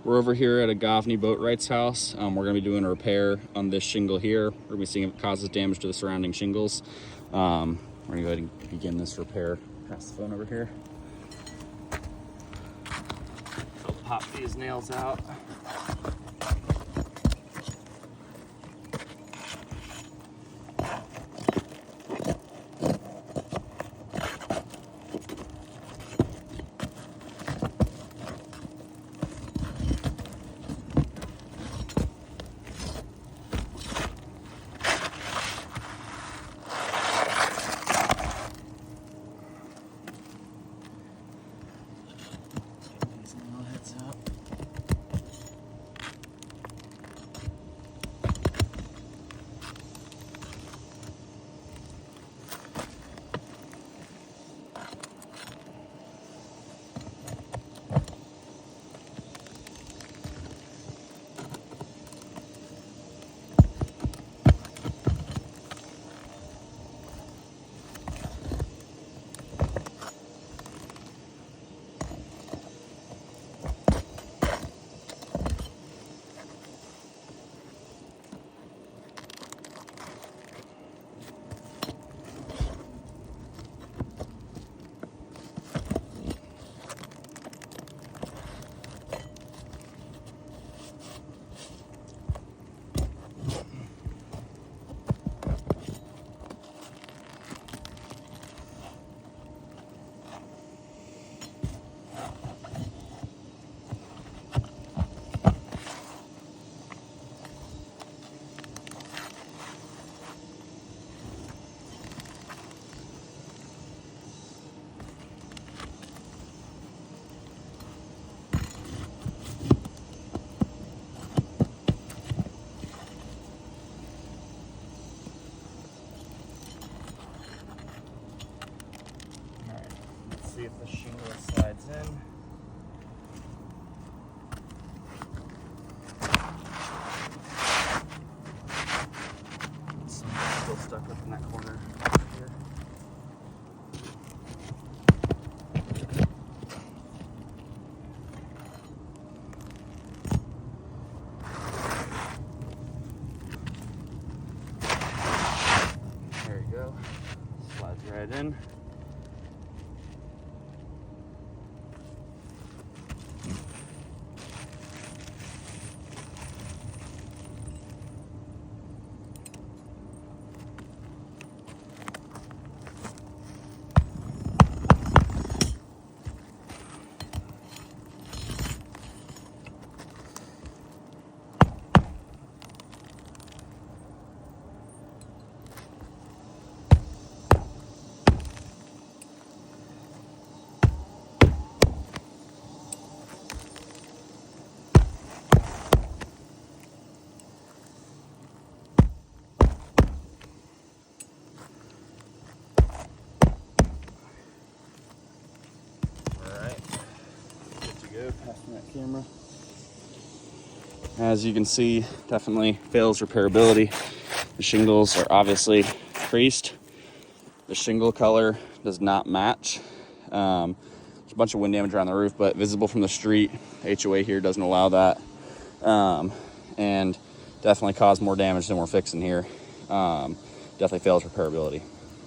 We're over here at a Govney Boatwright's house. We're going to be doing a repair on this shingle here. We're going to be seeing if it causes damage to the surrounding shingles. We're going to go ahead and begin this repair. Pass the phone over here. So pop these nails out. See if the shingle slides in. Some still stuck up in that corner here. There you go. Slides right in. Passing that camera. As you can see, definitely fails repairability. The shingles are obviously creased. The shingle color does not match. There's a bunch of wind damage around the roof, but visible from the street. HOA here doesn't allow that. And definitely caused more damage than we're fixing here. Definitely fails repairability.